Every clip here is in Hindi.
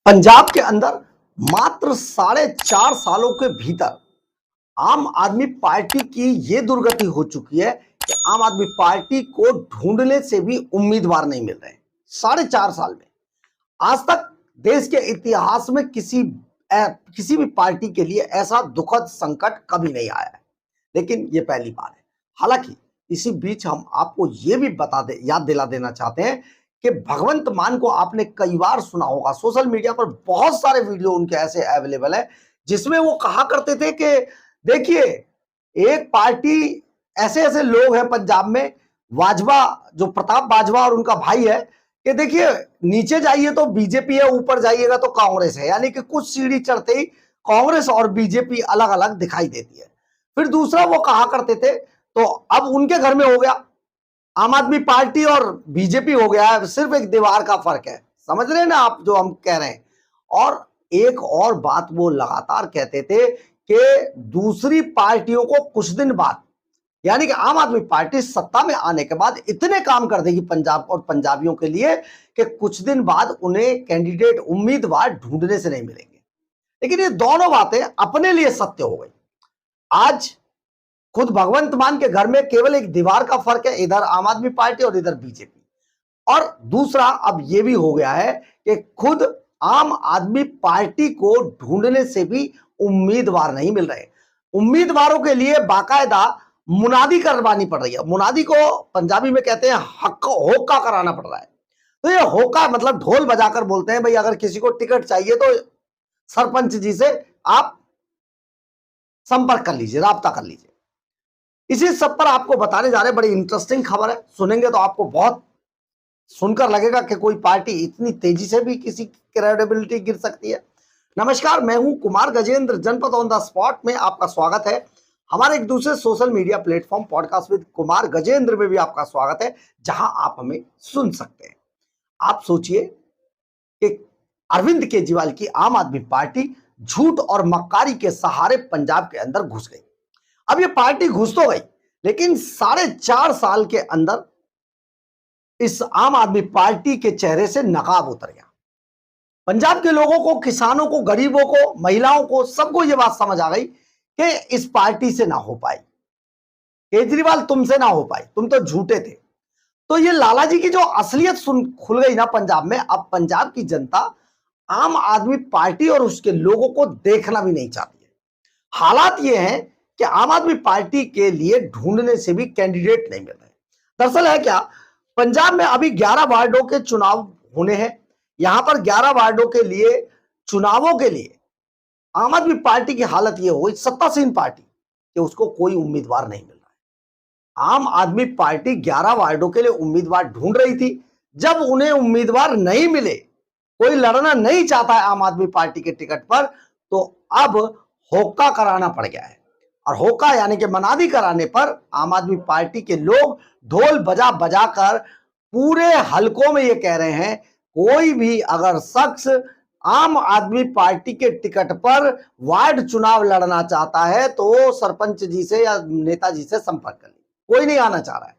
पंजाब के अंदर मात्र 4.5 सालों के भीतर आम आदमी पार्टी की ये दुर्गति हो चुकी है कि आम आदमी पार्टी को ढूंढने से भी उम्मीदवार नहीं मिल रहे हैं। 4.5 साल में आज तक देश के इतिहास में किसी भी पार्टी के लिए ऐसा दुखद संकट कभी नहीं आया है, लेकिन ये पहली बार है। हालांकि इसी बीच हम आपको ये भी याद दिला देना चाहते हैं कि भगवंत मान को आपने कई बार सुना होगा। सोशल मीडिया पर बहुत सारे वीडियो उनके ऐसे अवेलेबल है जिसमें वो कहा करते थे कि देखिए, एक पार्टी, ऐसे ऐसे लोग हैं पंजाब में, बाजवा, जो प्रताप बाजवा और उनका भाई है, कि देखिए नीचे जाइए तो बीजेपी है, ऊपर जाइएगा तो कांग्रेस है, यानी कि कुछ सीढ़ी चढ़ते ही कांग्रेस और बीजेपी अलग अलग दिखाई देती है। फिर दूसरा वो कहा करते थे, तो अब उनके घर में हो गया, आम आदमी पार्टी और बीजेपी हो गया है, सिर्फ एक दीवार का फर्क है। समझ रहे हैं ना आप जो हम कह रहे हैं। और एक और बात वो लगातार कहते थे कि दूसरी पार्टियों को कुछ दिन बाद, यानी कि आम आदमी पार्टी सत्ता में आने के बाद इतने काम कर देगी पंजाब और पंजाबियों के लिए कि कुछ दिन बाद उन्हें कैंडिडेट, उम्मीदवार ढूंढने से नहीं मिलेंगे। लेकिन ये दोनों बातें अपने लिए सत्य हो गई। आज खुद भगवंत मान के घर में केवल एक दीवार का फर्क है, इधर आम आदमी पार्टी और इधर बीजेपी। और दूसरा अब यह भी हो गया है कि खुद आम आदमी पार्टी को ढूंढने से भी उम्मीदवार नहीं मिल रहे। उम्मीदवारों के लिए बाकायदा मुनादी करवानी पड़ रही है। मुनादी को पंजाबी में कहते हैं होका कराना पड़ रहा है। तो ये होका मतलब ढोल बजाकर बोलते हैं, भाई अगर किसी को टिकट चाहिए तो सरपंच जी से आप संपर्क कर लीजिए, राब्ता कर लीजिए। इसी सब पर आपको बताने जा रहे हैं, बड़ी इंटरेस्टिंग खबर है। सुनेंगे तो आपको बहुत सुनकर लगेगा कि कोई पार्टी इतनी तेजी से भी किसी की क्रेडिबिलिटी गिर सकती है। नमस्कार, मैं हूं कुमार गजेंद्र। जनपद ऑन द स्पॉट में आपका स्वागत है। हमारे एक दूसरे social media platform podcast with Kumar Gajendra में भी आपका स्वागत है, जहां आप हमें सुन सकते हैं। आप सोचिए कि अरविंद केजरीवाल की आम आदमी पार्टी झूठ और मक्कारी के सहारे पंजाब के अंदर घुस गई। अब ये पार्टी घुस तो गई, लेकिन 4.5 साल के अंदर इस आम आदमी पार्टी के चेहरे से नकाब उतर गया। पंजाब के लोगों को, किसानों को, गरीबों को, महिलाओं को, सबको यह बात समझ आ गई कि इस पार्टी से ना हो पाई, केजरीवाल तुमसे ना हो पाई, तुम तो झूठे थे। तो ये लालाजी की जो असलियत खुल गई ना पंजाब में। अब पंजाब की जनता आम आदमी पार्टी और उसके लोगों को देखना भी नहीं चाहती है। हालात ये हैं कि आम आदमी पार्टी के लिए ढूंढने से भी कैंडिडेट नहीं मिल रहे। दरअसल है क्या, पंजाब में अभी 11 वार्डों के चुनाव होने हैं। यहां पर 11 वार्डों के लिए चुनावों के लिए आम आदमी पार्टी की हालत यह हो गई, सत्तासीन पार्टी, कि उसको कोई उम्मीदवार नहीं मिल रहा है। आम आदमी पार्टी 11 वार्डों के लिए उम्मीदवार ढूंढ रही थी। जब उन्हें उम्मीदवार नहीं मिले, कोई लड़ना नहीं चाहता है आम आदमी पार्टी के टिकट पर, तो अब होका कराना पड़ गया है। और होका यानी कि मनादी कराने पर आम आदमी पार्टी के लोग ढोल बजा बजा कर पूरे हलकों में ये कह रहे हैं, कोई भी अगर शख्स आम आदमी पार्टी के टिकट पर वार्ड चुनाव लड़ना चाहता है तो सरपंच जी से या नेताजी से संपर्क कर लीजिए, कोई नहीं आना चाह रहा है।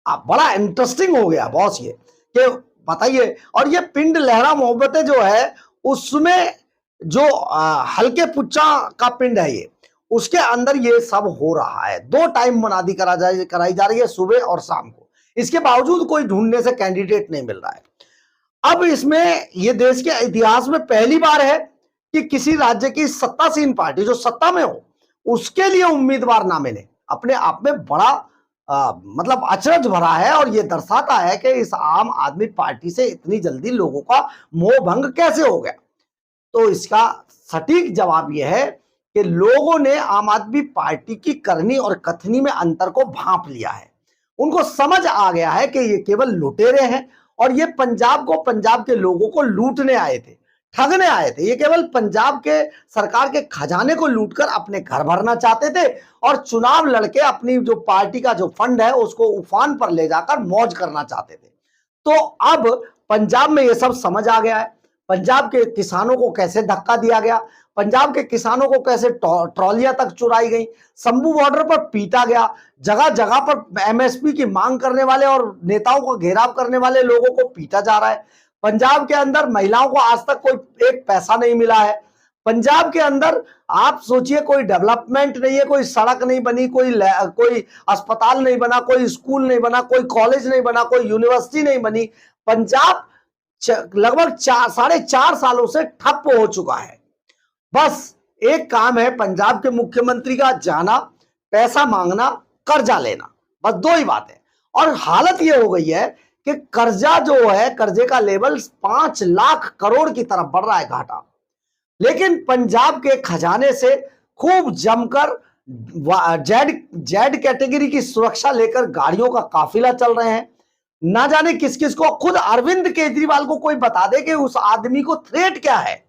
अब बड़ा इंटरेस्टिंग हो गया बॉस ये कि बताइए। और ये पिंड लहरा मोहब्बतें जो है, उसमें जो हल्के पुच्चा का पिंड है ये, उसके अंदर ये सब हो रहा है। 2 टाइम मुनादी कराई जा रही है, सुबह और शाम को। इसके बावजूद कोई ढूंढने से कैंडिडेट नहीं मिल रहा है। अब इसमें ये देश के इतिहास में पहली बार है कि किसी राज्य की सत्तासीन पार्टी जो सत्ता में हो, उसके लिए उम्मीदवार ना मिले। अपने आप में बड़ा मतलब अचरज भरा है। और यह दर्शाता है कि इस आम आदमी पार्टी से इतनी जल्दी लोगों का मोह भंग कैसे हो गया। तो इसका सटीक जवाब यह है कि लोगों ने आम आदमी पार्टी की करनी और कथनी में अंतर को भांप लिया है। उनको समझ आ गया है कि ये केवल लुटेरे हैं और ये पंजाब के लोगों को लूटने आए थे, ठगने आए थे। ये केवल पंजाब के सरकार के खजाने को लूटकर अपने घर भरना चाहते थे और चुनाव लड़के अपनी जो पार्टी का जो फंड है उसको उफान पर ले जाकर मौज करना चाहते थे। तो अब पंजाब में ये सब समझ आ गया है। पंजाब के किसानों को कैसे धक्का दिया गया, पंजाब के किसानों को कैसे ट्रॉलियां तक चुराई गई, शंभू बॉर्डर पर पीटा गया, जगह जगह पर एमएसपी की मांग करने वाले और नेताओं का घेराव करने वाले लोगों को पीटा जा रहा है। पंजाब के अंदर महिलाओं को आज तक कोई एक पैसा नहीं मिला है। पंजाब के अंदर आप सोचिए कोई डेवलपमेंट नहीं है, कोई सड़क नहीं बनी, कोई अस्पताल नहीं बना, कोई स्कूल नहीं बना, कोई कॉलेज नहीं बना, कोई यूनिवर्सिटी नहीं बनी। पंजाब लगभग 4.5 सालों से ठप हो चुका है। बस एक काम है पंजाब के मुख्यमंत्री का, जाना, पैसा मांगना, कर्जा लेना, बस दो ही बात है। और हालत ये हो गई है कि कर्जा जो है, कर्जे का लेवल 5 लाख करोड़ की तरफ बढ़ रहा है, घाटा। लेकिन पंजाब के खजाने से खूब जमकर जेड कैटेगरी की सुरक्षा लेकर गाड़ियों का काफिला चल रहे हैं। ना जाने किस किस को, खुद अरविंद केजरीवाल को कोई बता दे कि उस आदमी को थ्रेट क्या है।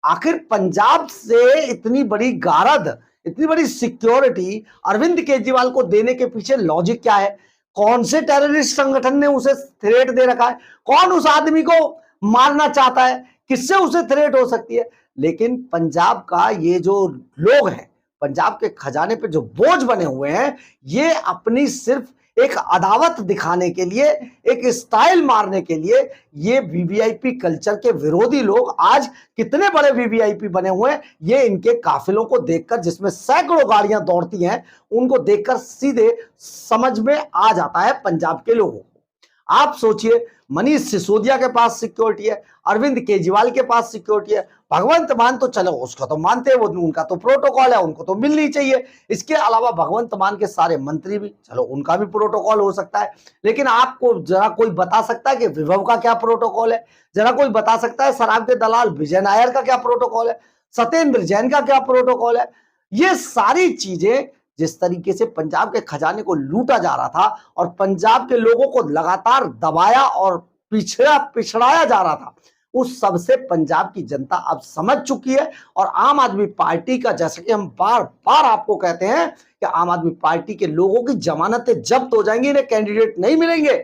आखिर पंजाब से इतनी बड़ी गारद, इतनी बड़ी सिक्योरिटी अरविंद केजरीवाल को देने के पीछे लॉजिक क्या है? कौन से टेररिस्ट संगठन ने उसे थ्रेट दे रखा है? कौन उस आदमी को मारना चाहता है? किससे उसे थ्रेट हो सकती है? लेकिन पंजाब का ये जो लोग हैं, पंजाब के खजाने पे जो बोझ बने हुए हैं, ये अपनी सिर्फ एक अदावत दिखाने के लिए, एक स्टाइल मारने के लिए, ये वीवीआईपी कल्चर के विरोधी लोग आज कितने बड़े वीवीआईपी बने हुए हैं, ये इनके काफिलों को देखकर, जिसमें सैकड़ों गाड़ियां दौड़ती हैं, उनको देखकर सीधे समझ में आ जाता है पंजाब के लोगों को। आप सोचिए, मनीष सिसोदिया के पास सिक्योरिटी है, अरविंद केजरीवाल के पास सिक्योरिटी है, भगवंत मान तो चलो उसका तो मानते हैं, वो उनका तो प्रोटोकॉल है, उनको तो मिलनी चाहिए। इसके अलावा भगवंत मान के सारे मंत्री भी, चलो उनका भी प्रोटोकॉल हो सकता है। लेकिन आपको जरा कोई बता सकता है कि विभव का क्या प्रोटोकॉल है? जरा कोई बता सकता है शराब के दलाल विजय नायर का क्या प्रोटोकॉल है? सत्येंद्र जैन का क्या प्रोटोकॉल है? ये सारी चीजें जिस तरीके से पंजाब के खजाने को लूटा जा रहा था और पंजाब के लोगों को लगातार दबाया और पिछड़ाया जा रहा था, उस सबसे पंजाब की जनता अब समझ चुकी है। और आम आदमी पार्टी का, जैसा कि हम बार बार आपको कहते हैं कि आम आदमी पार्टी के लोगों की जमानतें जब्त हो जाएंगी, इन्हें कैंडिडेट नहीं मिलेंगे।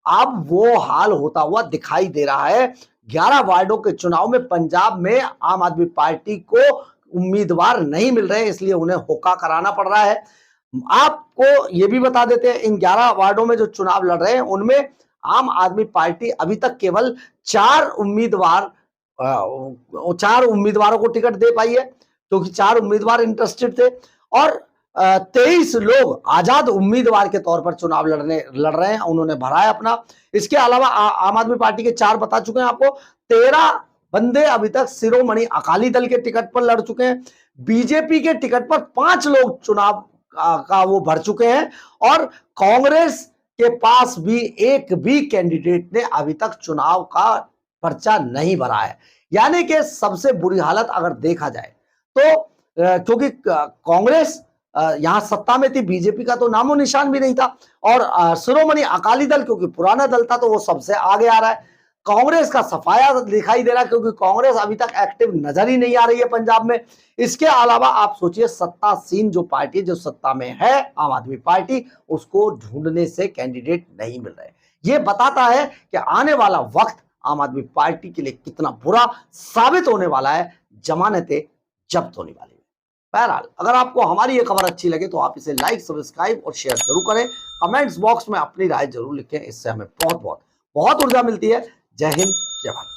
अब वो हाल होता हुआ दिखाई दे रहा है। 11 वार्डों के चुनाव में पंजाब में आम आदमी पार्टी को उम्मीदवार नहीं मिल रहे, इसलिए उन्हें होका कराना पड़ रहा है। आपको ये भी बता देते हैं, इन 11 वार्डों में जो चुनाव लड़ रहे हैं, उनमें आम आदमी पार्टी अभी तक केवल 4 उम्मीदवारों को टिकट दे पाई है, क्योंकि 4 उम्मीदवार इंटरेस्टेड थे, और 23 लोग आजाद उम्मीदवार के तौर पर चुनाव लड़ रहे हैं, उन्होंने भरा है अपना। इसके अलावा आम आदमी पार्टी के 4 बता चुके हैं आपको, 13 बंदे अभी तक शिरोमणि अकाली दल के टिकट पर लड़ चुके हैं। बीजेपी के टिकट पर 5 लोग चुनाव का वो भर चुके हैं, और कांग्रेस के पास भी एक भी कैंडिडेट ने अभी तक चुनाव का पर्चा नहीं भरा है। यानी कि सबसे बुरी हालत अगर देखा जाए तो, क्योंकि कांग्रेस यहां सत्ता में थी, बीजेपी का तो नामो निशान भी नहीं था, और शिरोमणि अकाली दल क्योंकि पुराना दल था तो वो सबसे आगे आ रहा है। कांग्रेस का सफाया दिखाई दे रहा है, क्योंकि कांग्रेस अभी तक एक्टिव नजर ही नहीं आ रही है पंजाब में। इसके अलावा आप सोचिए, सत्तासीन जो पार्टी जो सत्ता में है, आम आदमी पार्टी, उसको ढूंढने से कैंडिडेट नहीं मिल रहे। ये बताता है कि आने वाला वक्त आम आदमी पार्टी के लिए कितना बुरा साबित होने वाला है, जमानतें जब्त होने वाली है। बहरहाल, अगर आपको हमारी ये खबर अच्छी लगे तो आप इसे लाइक, सब्सक्राइब और शेयर जरूर करें। कमेंट्स बॉक्स में अपनी राय जरूर लिखें, इससे हमें बहुत ऊर्जा मिलती है। जय हिंद, जय भारत।